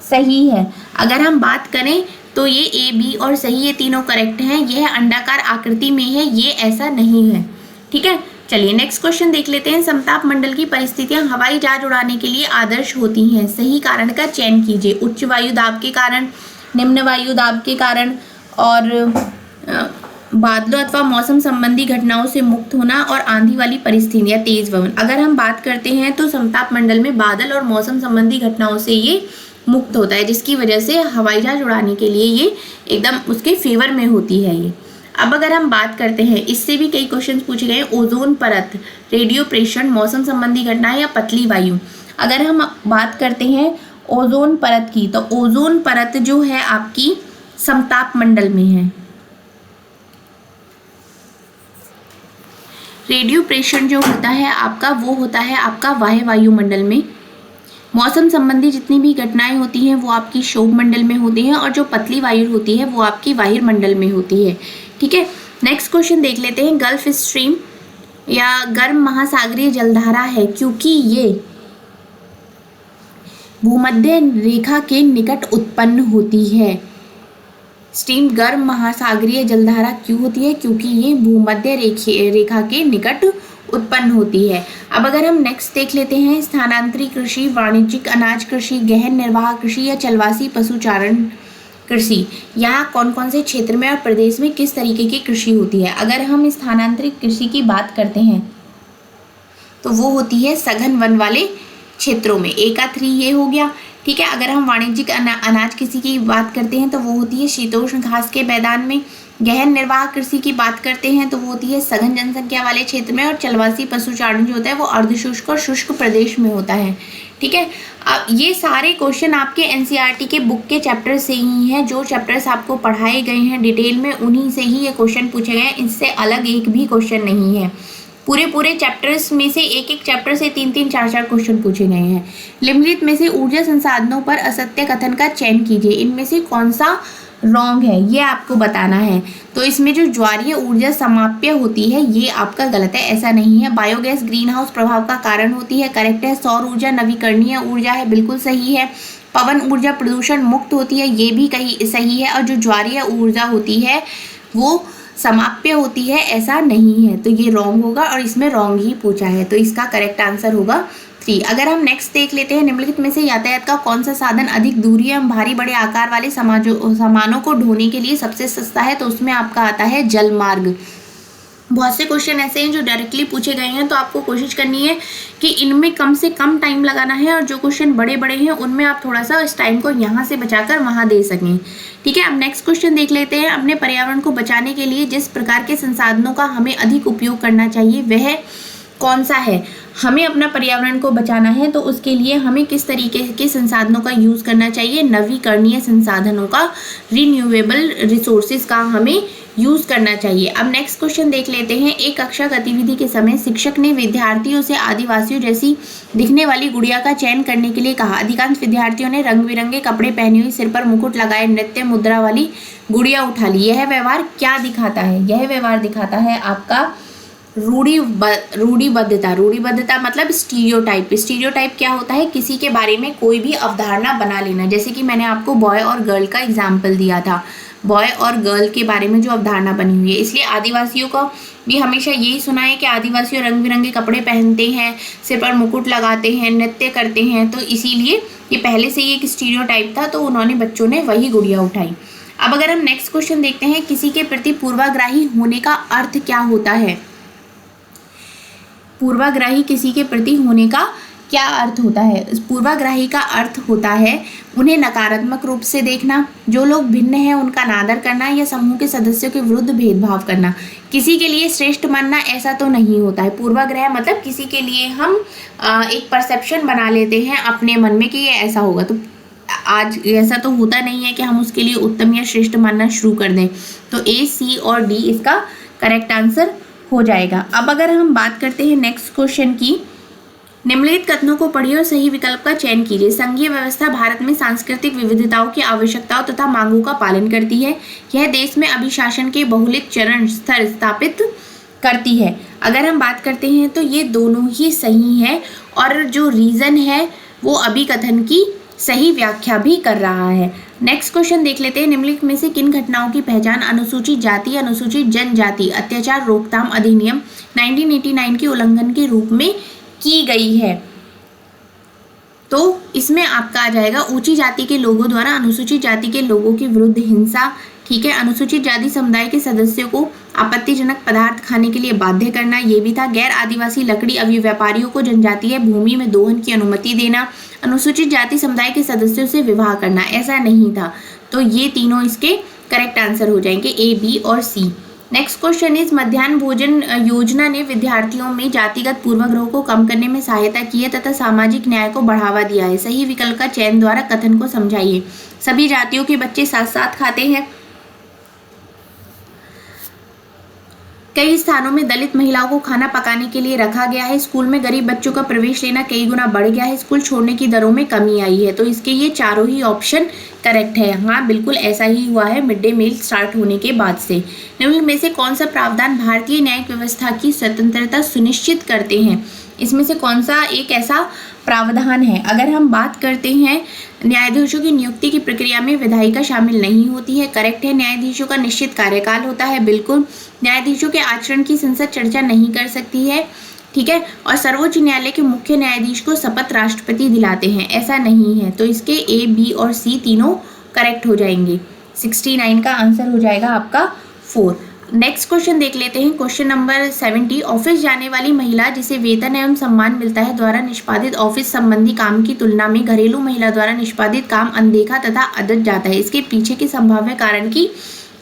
सही है? अगर हम बात करें तो ये ए, बी और सही, ये तीनों करेक्ट हैं। यह अंडाकार आकृति में है, ये ऐसा नहीं है, ठीक है। चलिए नेक्स्ट क्वेश्चन देख लेते हैं। समताप मंडल की परिस्थितियां हवाई जहाज उड़ाने के लिए आदर्श होती हैं। सही कारण का चयन कीजिए। उच्च वायु दाब के कारण, निम्न वायु दाब के कारण, और बादलों अथवा मौसम संबंधी घटनाओं से मुक्त होना, और आंधी वाली परिस्थितियां, तेज पवन। अगर हम बात करते हैं तो समताप मंडल में बादल और मौसम संबंधी घटनाओं से ये मुक्त होता है, जिसकी वजह से हवाई जहाज उड़ाने के लिए ये एकदम उसके फेवर में होती है ये। अब अगर हम बात करते हैं, इससे भी कई क्वेश्चन पूछे गए। ओजोन परत, रेडियो प्रेषण, मौसम संबंधी घटनाएं या पतली वायु। अगर हम बात करते हैं ओजोन परत की, तो ओजोन परत जो है आपकी समताप मंडल में है। रेडियो प्रेषण जो होता है आपका, वो होता है आपका वाह्य वायुमंडल में। मौसम संबंधी जितनी भी घटनाएं होती हैं वो आपकी क्षोभ मंडल में होती हैं, और जो पतली वायु होती है वो आपकी वाहिर मंडल में होती है, ठीक है। नेक्स्ट क्वेश्चन देख लेते हैं। गल्फ स्ट्रीम या गर्म महासागरीय जलधारा है क्योंकि ये भूमध्य रेखा के निकट उत्पन्न होती है। स्ट्रीम गर्म महासागरीय जलधारा क्यों होती है? क्योंकि ये भूमध्य रेखा के निकट उत्पन्न होती है। अब अगर हम नेक्स्ट देख लेते हैं, स्थानांतरी कृषि, वाणिज्यिक अनाज कृषि, गहन निर्वाह कृषि या चलवासी पशुचारण कृषि, यहाँ कौन कौन से क्षेत्र में और प्रदेश में किस तरीके की कृषि होती है? अगर हम स्थानांतरित कृषि की बात करते हैं तो वो होती है सघन वन वाले क्षेत्रों में। A का 3 ये हो गया, ठीक है। अगर हम वाणिज्यिक अनाज कृषि की बात करते हैं तो वो होती है शीतोष्ण घास के मैदान में। गहन निर्वाह कृषि की बात करते हैं तो वो होती है सघन जनसंख्या वाले क्षेत्र में। और चलवासी पशुचारण जो होता है वो अर्धशुष्क और शुष्क प्रदेश में होता है। ठीक है। अब ये सारे क्वेश्चन आपके एनसीईआरटी के बुक के चैप्टर से ही हैं। जो चैप्टर्स आपको पढ़ाए गए हैं डिटेल में उन्हीं से ही ये क्वेश्चन पूछे गए हैं। इससे अलग एक भी क्वेश्चन नहीं है। पूरे चैप्टर्स में से एक चैप्टर से 3 4 क्वेश्चन पूछे गए हैं। निम्नलिखित में से ऊर्जा संसाधनों पर असत्य कथन का चयन कीजिए। इनमें से कौन सा रॉन्ग है ये आपको बताना है। तो इसमें जो ज्वारीय ऊर्जा समाप्य होती है ये आपका गलत है, ऐसा नहीं है। बायोगैस ग्रीन हाउस प्रभाव का कारण होती है, करेक्ट है। सौर ऊर्जा नवीकरणीय ऊर्जा है, बिल्कुल सही है। पवन ऊर्जा प्रदूषण मुक्त होती है, ये भी सही है। और जो ज्वारीय ऊर्जा होती है वो समाप्य होती है, ऐसा नहीं है। तो ये रॉन्ग होगा और इसमें रॉन्ग ही पूछा है। तो इसका करेक्ट आंसर होगा 3। अगर हम नेक्स्ट देख लेते हैं, निम्नलिखित में से यातायात का कौन सा साधन अधिक दूरी एवं भारी बड़े आकार वाले सामानों को ढोने के लिए सबसे सस्ता है? तो उसमें आपका आता है जल मार्ग। बहुत से क्वेश्चन ऐसे हैं जो डायरेक्टली पूछे गए हैं, तो आपको कोशिश करनी है कि इनमें कम से कम टाइम लगाना है और जो क्वेश्चन बड़े बड़े हैं उनमें आप थोड़ा सा इस टाइम को यहाँ से बचाकर वहाँ दे सकें। ठीक है। अब नेक्स्ट क्वेश्चन देख लेते हैं। अपने पर्यावरण को बचाने के लिए जिस प्रकार के संसाधनों का हमें अधिक उपयोग करना चाहिए वह कौन सा है? हमें अपना पर्यावरण को बचाना है तो उसके लिए हमें किस तरीके के संसाधनों का यूज़ करना चाहिए? नवीकरणीय संसाधनों का, रिन्यूएबल रिसोर्सेज का हमें यूज़ करना चाहिए। अब नेक्स्ट क्वेश्चन देख लेते हैं। एक कक्षा गतिविधि के समय शिक्षक ने विद्यार्थियों से आदिवासियों जैसी दिखने वाली गुड़िया का चयन करने के लिए कहा। अधिकांश विद्यार्थियों ने रंग बिरंगे कपड़े पहनी हुई, सिर पर मुकुट लगाए, नृत्य मुद्रा वाली गुड़िया उठा ली। यह व्यवहार क्या दिखाता है? यह व्यवहार दिखाता है आपका रूढ़िबद्धता। रूढ़िबद्धता मतलब स्टीरियोटाइप। स्टीरियोटाइप क्या होता है? किसी के बारे में कोई भी अवधारणा बना लेना। जैसे कि मैंने आपको बॉय और गर्ल का एग्जाम्पल दिया था, बॉय और गर्ल के बारे में जो अवधारणा बनी हुई है। इसलिए आदिवासियों को भी हमेशा यही सुना है कि आदिवासी रंग बिरंगे कपड़े पहनते हैं, सिर पर मुकुट लगाते हैं, नृत्य करते हैं। तो इसीलिए ये पहले से ही एक स्टीरियोटाइप था, तो उन्होंने बच्चों ने वही गुड़िया उठाई। अब अगर हम नेक्स्ट क्वेश्चन देखते हैं, किसी के प्रति पूर्वाग्रही होने का अर्थ क्या होता है? पूर्वाग्रही किसी के प्रति होने का क्या अर्थ होता है? पूर्वाग्रही का अर्थ होता है उन्हें नकारात्मक रूप से देखना, जो लोग भिन्न हैं उनका अनादर करना या समूह के सदस्यों के विरुद्ध भेदभाव करना। किसी के लिए श्रेष्ठ मानना ऐसा तो नहीं होता है। पूर्वाग्रह मतलब किसी के लिए हम एक परसेप्शन बना लेते हैं अपने मन में कि ये ऐसा होगा। तो आज ऐसा तो होता नहीं है कि हम उसके लिए उत्तम या श्रेष्ठ मानना शुरू कर दें। तो ए, सी और डी इसका करेक्ट आंसर हो जाएगा। अब अगर हम बात करते हैं नेक्स्ट क्वेश्चन की, निम्नलिखित कथनों को पढ़िए और सही विकल्प का चयन कीजिए। संघीय व्यवस्था भारत में सांस्कृतिक विविधताओं की आवश्यकताओं तथा मांगों का पालन करती है। यह देश में अभिशासन के बहुलिक चरण स्तर स्थापित करती है। अगर हम बात करते हैं तो ये दोनों ही सही है और जो रीजन है वो अभिकथन की सही व्याख्या भी कर रहा है। नेक्स्ट क्वेश्चन देख लेते हैं। निम्नलिखित में से किन घटनाओं की पहचान अनुसूचित जाति, अनुसूचित जनजाति अत्याचार रोकथाम अधिनियम 1989 के उल्लंघन के रूप में की गई है? तो इसमें आपका आ जाएगा ऊंची जाति के लोगों द्वारा अनुसूचित जाति के लोगों के विरुद्ध हिंसा। ठीक है। अनुसूचित जाति समुदाय के सदस्यों को आपत्तिजनक पदार्थ खाने के लिए बाध्य करना, ये भी था। गैर आदिवासी लकड़ी अवयव व्यापारियों को जनजातीय भूमि में दोहन की अनुमति देना, अनुसूचित जाति समुदाय के सदस्यों से विवाह करना, ऐसा नहीं था। तो ये तीनों इसके करेक्ट आंसर हो जाएंगे, ए, बी और सी। नेक्स्ट क्वेश्चन इज, मध्याह्न भोजन योजना ने विद्यार्थियों में जातिगत पूर्वाग्रह को कम करने में सहायता की है तथा सामाजिक न्याय को बढ़ावा दिया है। सही विकल्प का चयन द्वारा कथन को समझाइए। सभी जातियों के बच्चे साथ साथ खाते हैं। कई स्थानों में दलित महिलाओं को खाना पकाने के लिए रखा गया है। स्कूल में गरीब बच्चों का प्रवेश लेना कई गुना बढ़ गया है। स्कूल छोड़ने की दरों में कमी आई है। तो इसके ये चारों ही ऑप्शन करेक्ट है। हाँ, बिल्कुल ऐसा ही हुआ है मिड डे मील स्टार्ट होने के बाद से। निम्न में से कौन सा प्रावधान भारतीय न्यायिक व्यवस्था की स्वतंत्रता सुनिश्चित करते हैं? इसमें से कौन सा एक ऐसा प्रावधान है? अगर हम बात करते हैं, न्यायाधीशों की नियुक्ति की प्रक्रिया में विधायिका शामिल नहीं होती है, करेक्ट है। न्यायाधीशों का निश्चित कार्यकाल होता है, बिल्कुल। न्यायाधीशों के आचरण की संसद चर्चा नहीं कर सकती है, ठीक है। और सर्वोच्च न्यायालय के मुख्य न्यायाधीश को शपथ राष्ट्रपति दिलाते हैं, ऐसा नहीं है। तो इसके ए, बी और सी तीनों करेक्ट हो जाएंगे। 69 का आंसर हो जाएगा आपका 4। नेक्स्ट क्वेश्चन देख लेते हैं। क्वेश्चन नंबर 70, ऑफिस जाने वाली महिला जिसे वेतन एवं सम्मान मिलता है द्वारा निष्पादित ऑफिस संबंधी काम की तुलना में घरेलू महिला द्वारा निष्पादित काम अनदेखा तथा अदद जाता है। इसके पीछे के संभाव्य कारण की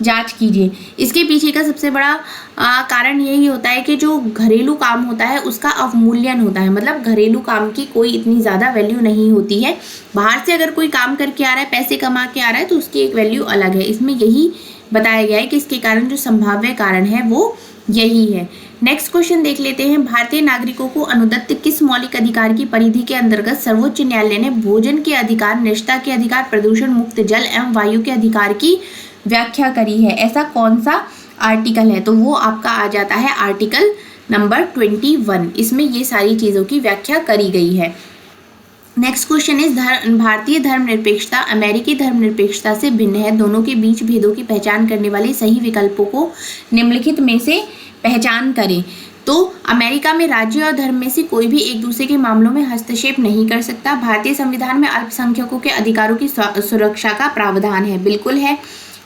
जांच कीजिए। इसके पीछे का सबसे बड़ा कारण यही होता है कि जो घरेलू काम होता है उसका अवमूल्यन होता है, मतलब घरेलू काम की कोई इतनी ज़्यादा वैल्यू नहीं होती है। बाहर से अगर कोई काम करके आ रहा है, पैसे कमा के आ रहा है, तो उसकी एक वैल्यू अलग है। इसमें यही बताया गया है कि इसके कारण जो संभाव्य कारण है वो यही है। नेक्स्ट क्वेश्चन देख लेते हैं। भारतीय नागरिकों को अनुदत्त किस मौलिक अधिकार की परिधि के अंतर्गत सर्वोच्च न्यायालय ने भोजन के अधिकार, निजता के अधिकार, प्रदूषण मुक्त जल एवं वायु के अधिकार की व्याख्या करी है? ऐसा कौन सा आर्टिकल है? तो वो आपका आ जाता है आर्टिकल नंबर 21। इसमें ये सारी चीज़ों की व्याख्या करी गई है। नेक्स्ट क्वेश्चन इज भारतीय धर्मनिरपेक्षता अमेरिकी धर्मनिरपेक्षता से भिन्न है। दोनों के बीच भेदों की पहचान करने वाले सही विकल्पों को निम्नलिखित में से पहचान करें। तो अमेरिका में राज्य और धर्म में से कोई भी एक दूसरे के मामलों में हस्तक्षेप नहीं कर सकता। भारतीय संविधान में अल्पसंख्यकों के अधिकारों की सुरक्षा का प्रावधान है, बिल्कुल है,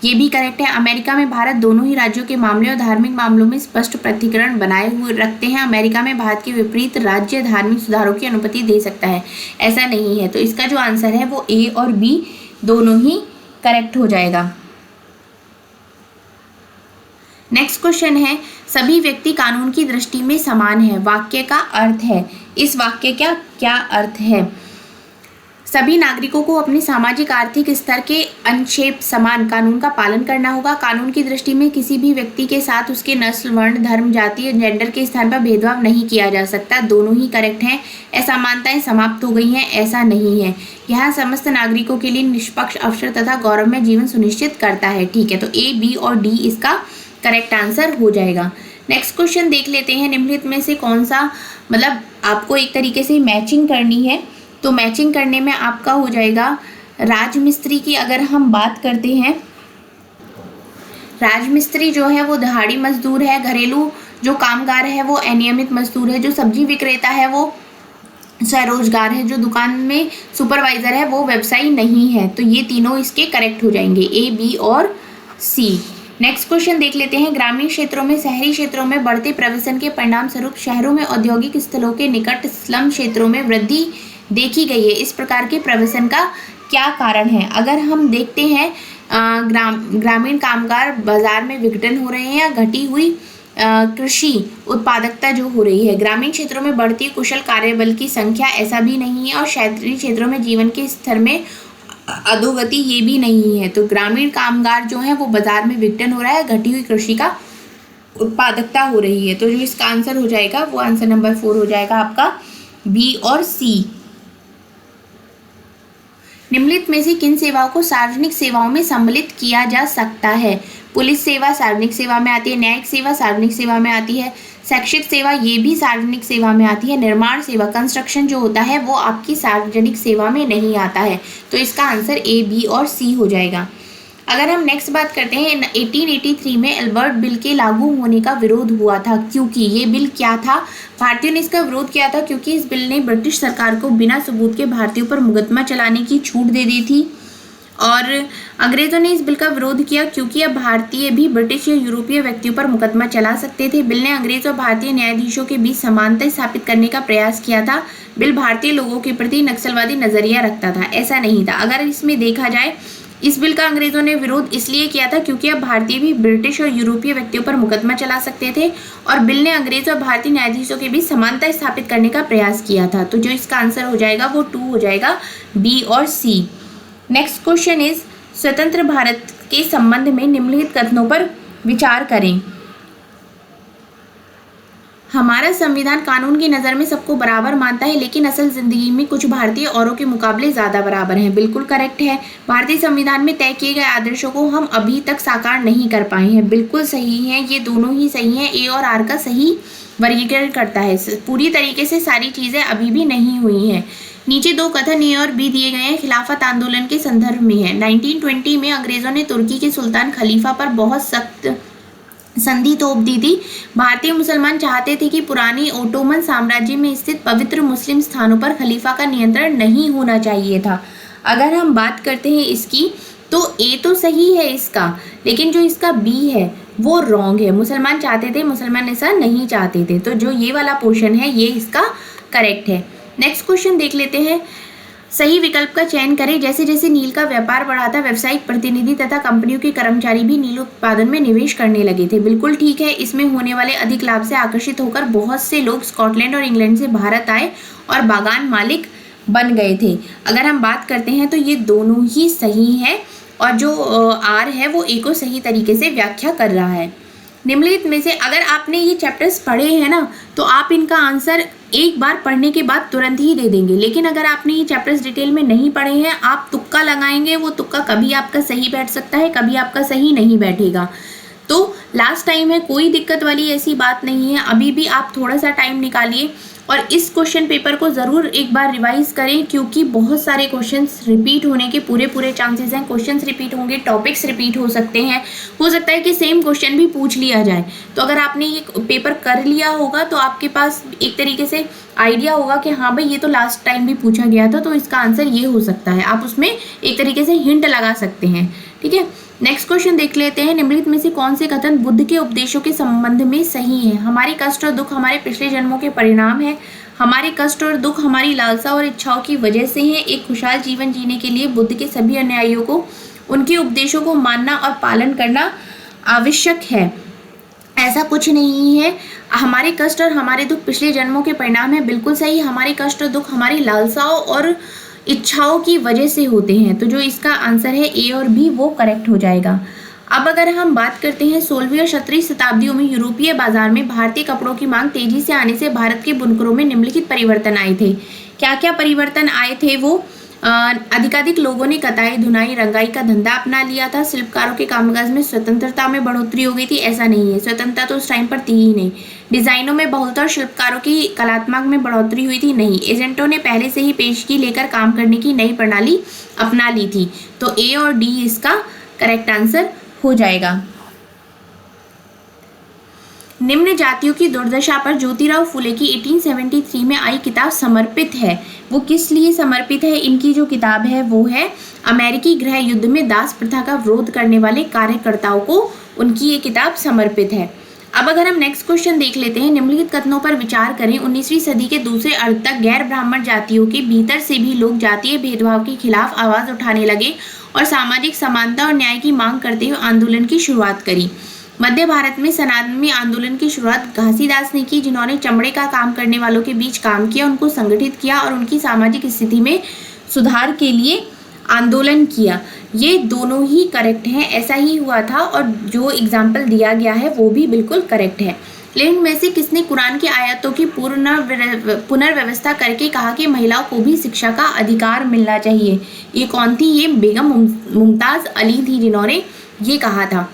ये भी करेक्ट है। अमेरिका में भारत दोनों ही राज्यों के मामले और धार्मिक मामलों में स्पष्ट प्रतिकरण बनाए हुए रखते हैं। अमेरिका में भारत के विपरीत राज्य धार्मिक सुधारों की अनुमति दे सकता है, ऐसा नहीं है। तो इसका जो आंसर है वो ए और बी दोनों ही करेक्ट हो जाएगा। नेक्स्ट क्वेश्चन है, सभी व्यक्ति कानून की दृष्टि में समान है, वाक्य का अर्थ है। इस वाक्य का क्या अर्थ है? सभी नागरिकों को अपने सामाजिक आर्थिक स्तर के अनुक्षेप समान कानून का पालन करना होगा। कानून की दृष्टि में किसी भी व्यक्ति के साथ उसके नस्ल, वर्ण, धर्म, जाति या जेंडर के स्थान पर भेदभाव नहीं किया जा सकता। दोनों ही करेक्ट हैं। असमानताएं समाप्त हो गई हैं, ऐसा नहीं है। यहाँ समस्त नागरिकों के लिए निष्पक्ष अवसर तथा गौरवमय जीवन सुनिश्चित करता है। ठीक है, तो ए, बी और डी इसका करेक्ट आंसर हो जाएगा। नेक्स्ट क्वेश्चन देख लेते हैं। निम्नलिखित में से कौन सा, मतलब आपको एक तरीके से मैचिंग करनी है, तो मैचिंग करने में आपका हो जाएगा राजमिस्त्री की। अगर हम बात करते हैं, राजमिस्त्री जो है वो दिहाड़ी मजदूर है। घरेलू जो कामगार है वो अनियमित मजदूर है। जो सब्जी विक्रेता है वो स्वरोजगार है। जो दुकान में सुपरवाइजर है वो व्यवसायी नहीं है। तो ये तीनों इसके करेक्ट हो जाएंगे, ए, बी और सी। नेक्स्ट क्वेश्चन देख लेते हैं। ग्रामीण क्षेत्रों में शहरी क्षेत्रों में बढ़ते प्रवसन के परिणाम स्वरूप शहरों में औद्योगिक स्थलों के निकट स्लम क्षेत्रों में वृद्धि देखी गई है। इस प्रकार के प्रवसन का क्या कारण है? अगर हम देखते हैं ग्रामीण कामगार बाजार में विघटन हो रहे हैं या घटी हुई कृषि उत्पादकता जो हो रही है। ग्रामीण क्षेत्रों में बढ़ती कुशल कार्यबल की संख्या, ऐसा भी नहीं है। और शहरी क्षेत्रों में जीवन के स्तर में अधोगति, ये भी नहीं है। तो ग्रामीण कामगार जो है वो बाजार में विघटन हो रहा है, घटी हुई कृषि का उत्पादकता हो रही है। तो जो इसका आंसर हो जाएगा वो आंसर नंबर 4 हो जाएगा आपका, बी और सी। निम्नलिखित में से किन सेवाओं को सार्वजनिक सेवाओं में सम्मिलित किया जा सकता है? पुलिस सेवा सार्वजनिक सेवा में आती है। न्यायिक सेवा सार्वजनिक सेवा में आती है। शैक्षिक सेवा ये भी सार्वजनिक सेवा में आती है। निर्माण सेवा, कंस्ट्रक्शन जो होता है वो आपकी सार्वजनिक सेवा में नहीं आता है। तो इसका आंसर ए, बी और सी हो जाएगा। अगर हम नेक्स्ट बात करते हैं, 1883 में एल्बर्ट बिल के लागू होने का विरोध हुआ था, क्योंकि ये बिल क्या था? भारतीयों ने इसका विरोध किया था क्योंकि इस बिल ने ब्रिटिश सरकार को बिना सबूत के भारतीयों पर मुकदमा चलाने की छूट दे दी थी। और अंग्रेजों ने इस बिल का विरोध किया क्योंकि अब भारतीय भी ब्रिटिश या यूरोपीय व्यक्तियों पर मुकदमा चला सकते थे। बिल ने अंग्रेज और भारतीय न्यायाधीशों के बीच समानता स्थापित करने का प्रयास किया था। बिल भारतीय लोगों के प्रति नक्सलवादी नजरिया रखता था, ऐसा नहीं था। अगर इसमें देखा जाए, इस बिल का अंग्रेजों ने विरोध इसलिए किया था क्योंकि अब भारतीय भी ब्रिटिश और यूरोपीय व्यक्तियों पर मुकदमा चला सकते थे। और बिल ने अंग्रेज और भारतीय न्यायाधीशों के बीच समानता स्थापित करने का प्रयास किया था। तो जो इसका आंसर हो जाएगा वो 2 हो जाएगा, बी और सी। नेक्स्ट क्वेश्चन इज, स्वतंत्र भारत के संबंध में निम्नलिखित कथनों पर विचार करें। हमारा संविधान कानून की नज़र में सबको बराबर मानता है, लेकिन असल जिंदगी में कुछ भारतीय औरों के मुकाबले ज़्यादा बराबर हैं। बिल्कुल करेक्ट है। भारतीय संविधान में तय किए गए आदर्शों को हम अभी तक साकार नहीं कर पाए हैं, बिल्कुल सही है। ये दोनों ही सही हैं। ए और आर का सही वर्गीकरण करता है। पूरी तरीके से सारी चीज़ें अभी भी नहीं हुई हैं। नीचे 2 कथन ए और बी दिए गए हैं, खिलाफत आंदोलन के संदर्भ में है। 1920 में अंग्रेजों ने तुर्की के सुल्तान खलीफा पर बहुत सख्त संधि थोप दी थी। भारतीय मुसलमान चाहते थे कि पुरानी ओटोमन साम्राज्य में स्थित पवित्र मुस्लिम स्थानों पर खलीफा का नियंत्रण नहीं होना चाहिए था। अगर हम बात करते हैं इसकी, तो ए तो सही है इसका, लेकिन जो इसका बी है वो रॉन्ग है। मुसलमान चाहते थे, मुसलमान ऐसा नहीं चाहते थे। तो जो ये वाला पोर्शन है ये इसका करेक्ट है। नेक्स्ट क्वेश्चन देख लेते हैं। सही विकल्प का चयन करें। जैसे जैसे नील का व्यापार बढ़ा था, व्यावसायिक प्रतिनिधि तथा कंपनियों के कर्मचारी भी नील उत्पादन में निवेश करने लगे थे। बिल्कुल ठीक है। इसमें होने वाले अधिक लाभ से आकर्षित होकर बहुत से लोग स्कॉटलैंड और इंग्लैंड से भारत आए और बागान मालिक बन गए थे। अगर हम बात करते हैं तो ये दोनों ही सही है और जो आर है वो ए को सही तरीके से व्याख्या कर रहा है। निम्नलिखित में से अगर आपने ये चैप्टर्स पढ़े हैं ना तो आप इनका आंसर एक बार पढ़ने के बाद तुरंत ही दे देंगे। लेकिन अगर आपने ये चैप्टर्स डिटेल में नहीं पढ़े हैं, आप तुक्का लगाएंगे, वो तुक्का कभी आपका सही बैठ सकता है, कभी आपका सही नहीं बैठेगा। तो लास्ट टाइम है, कोई दिक्कत वाली ऐसी बात नहीं है। अभी भी आप थोड़ा सा टाइम निकालिए और इस क्वेश्चन पेपर को ज़रूर एक बार रिवाइज करें, क्योंकि बहुत सारे क्वेश्चंस रिपीट होने के पूरे चांसेस हैं। क्वेश्चंस रिपीट होंगे, टॉपिक्स रिपीट हो सकते हैं, हो सकता है कि सेम क्वेश्चन भी पूछ लिया जाए। तो अगर आपने ये पेपर कर लिया होगा तो आपके पास एक तरीके से आइडिया होगा कि हाँ भाई ये तो लास्ट टाइम भी पूछा गया था, तो इसका आंसर ये हो सकता है। आप उसमें एक तरीके से हिंट लगा सकते हैं। ठीक है, नेक्स्ट क्वेश्चन देख लेते हैं। निम्नलिखित में से कौन से कथन बुद्ध के उपदेशों के संबंध में सही है? हमारे कष्ट और दुख हमारे पिछले जन्मों के परिणाम है। हमारे कष्ट और दुख हमारी लालसा और इच्छाओं की वजह से हैं। एक खुशहाल जीवन जीने के लिए बुद्ध के सभी अनुयायियों को उनके उपदेशों को मानना और पालन करना आवश्यक है। ऐसा कुछ नहीं है। हमारे कष्ट और हमारे दुख पिछले जन्मों के परिणाम है, बिल्कुल सही। हमारे कष्ट और दुख हमारी लालसाओं और इच्छाओं की वजह से होते हैं। तो जो इसका आंसर है ए और बी वो करेक्ट हो जाएगा। अब अगर हम बात करते हैं 16वीं और 17वीं शताब्दियों में यूरोपीय बाजार में भारतीय कपड़ों की मांग तेजी से आने से भारत के बुनकरों में निम्नलिखित परिवर्तन आए थे। क्या क्या परिवर्तन आए थे? वो अधिकाधिक लोगों ने कताई, धुनाई, रंगाई का धंधा अपना लिया था। शिल्पकारों के कामकाज में स्वतंत्रता में बढ़ोतरी हो गई थी। ऐसा नहीं है, स्वतंत्रता तो उस टाइम पर थी ही नहीं। डिजाइनों में बहुलता और शिल्पकारों की कलात्मक में बढ़ोतरी हुई थी। नहीं, एजेंटों ने पहले से ही पेशगी लेकर काम करने की नई प्रणाली अपना ली थी। तो ए और डी इसका करेक्ट आंसर हो जाएगा। निम्न जातियों की दुर्दशा पर ज्योतिराव फुले की 1873 में आई किताब समर्पित है। वो किस लिए समर्पित है? इनकी जो किताब है वो है अमेरिकी गृह युद्ध में दास प्रथा का विरोध करने वाले कार्यकर्ताओं को उनकी ये किताब समर्पित है। अब अगर हम नेक्स्ट क्वेश्चन देख लेते हैं। निम्नलिखित कथनों पर विचार करें। 19वीं सदी के दूसरे अर्ध तक गैर ब्राह्मण जातियों के भीतर से भी लोग जातीय भेदभाव के खिलाफ आवाज उठाने लगे और सामाजिक समानता और न्याय की मांग करते हुए आंदोलन की शुरुआत करी। मध्य भारत में सनातनी आंदोलन की शुरुआत घासीदास ने की, जिन्होंने चमड़े का काम करने वालों के बीच काम किया, उनको संगठित किया और उनकी सामाजिक स्थिति में सुधार के लिए आंदोलन किया। ये दोनों ही करेक्ट हैं, ऐसा ही हुआ था और जो एग्जाम्पल दिया गया है वो भी बिल्कुल करेक्ट है। लेकिन में से किसने कुरान की आयतों की पुनर्व्यवस्था करके कहा कि महिलाओं को भी शिक्षा का अधिकार मिलना चाहिए? ये कौन थी? ये बेगम मुमताज अली थी जिन्होंने ये कहा था।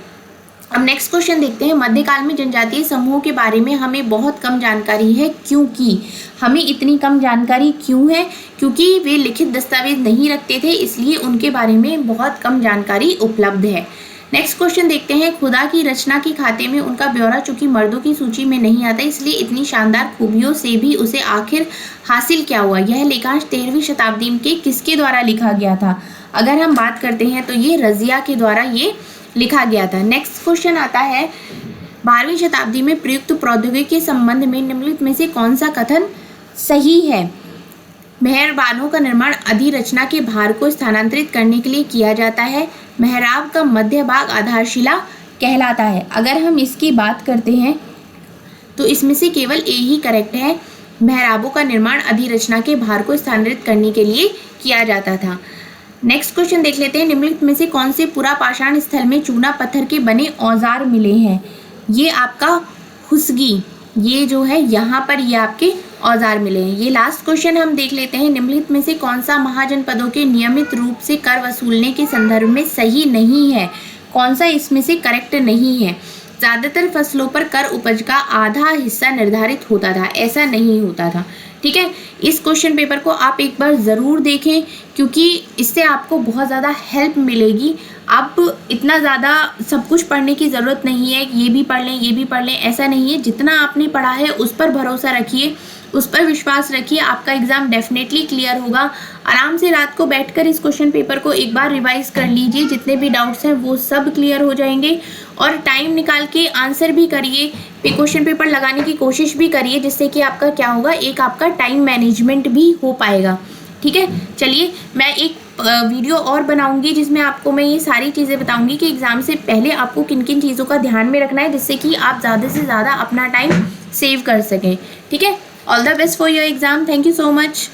अब नेक्स्ट क्वेश्चन देखते हैं। मध्यकाल में जनजातीय समूहों के बारे में हमें बहुत कम जानकारी है। क्योंकि हमें इतनी कम जानकारी क्यों है? क्योंकि वे लिखित दस्तावेज नहीं रखते थे, इसलिए उनके बारे में बहुत कम जानकारी उपलब्ध है। नेक्स्ट क्वेश्चन देखते हैं। खुदा की रचना के खाते में उनका ब्यौरा चूंकि मर्दों की सूची में नहीं आता, इसलिए इतनी शानदार खूबियों से भी उसे आखिर हासिल क्या हुआ? यह लेखांश 13वीं शताब्दी के किसके द्वारा लिखा गया था? अगर हम बात करते हैं तो ये रजिया के द्वारा ये लिखा गया था। नेक्स्ट क्वेश्चन आता है। 12वीं शताब्दी में प्रयुक्त प्रौद्योगिकी के संबंध में निम्नलिखित में से कौन सा कथन सही है? मेहराबों का निर्माण अधिरचना के भार को स्थानांतरित करने के लिए किया जाता है। मेहराब का मध्य भाग आधारशिला कहलाता है। अगर हम इसकी बात करते हैं तो इसमें से केवल ए ही करेक्ट है। मेहराबों का निर्माण अधिरचना के भार को स्थानांतरित करने के लिए किया जाता था। नेक्स्ट क्वेश्चन देख लेते हैं। निम्नलिखित में से कौन से पुरा पाषाण स्थल में चूना पत्थर के बने औजार मिले हैं? ये आपका हुसगी, ये जो है यहाँ पर ये आपके औजार मिले हैं। ये लास्ट क्वेश्चन हम देख लेते हैं। निम्नलिखित में से कौन सा महाजनपदों के नियमित रूप से कर वसूलने के संदर्भ में सही नहीं है? कौन सा इसमें से करेक्ट नहीं है? ज़्यादातर फसलों पर कर उपज का आधा हिस्सा निर्धारित होता था, ऐसा नहीं होता था। ठीक है, इस क्वेश्चन पेपर को आप एक बार ज़रूर देखें, क्योंकि इससे आपको बहुत ज़्यादा हेल्प मिलेगी। आप इतना ज़्यादा सब कुछ पढ़ने की ज़रूरत नहीं है, ये भी पढ़ लें ये भी पढ़ लें, ऐसा नहीं है। जितना आपने पढ़ा है उस पर भरोसा रखिए, उस पर विश्वास रखिए, आपका एग्ज़ाम डेफिनेटली क्लियर होगा। आराम से रात को बैठकर इस क्वेश्चन पेपर को एक बार रिवाइज कर लीजिए, जितने भी डाउट्स हैं वो सब क्लियर हो जाएंगे। और टाइम निकाल के आंसर भी करिए, क्वेश्चन पेपर लगाने की कोशिश भी करिए, जिससे कि आपका क्या होगा, एक आपका टाइम मैनेजमेंट भी हो पाएगा। ठीक है, चलिए मैं एक वीडियो और बनाऊंगी जिसमें आपको मैं ये सारी चीज़ें बताऊंगी कि एग्ज़ाम से पहले आपको किन किन चीज़ों का ध्यान में रखना है, जिससे कि आप ज़्यादा से ज़्यादा अपना टाइम सेव कर सकें। ठीक है, all the best for your exam. Thank you so much.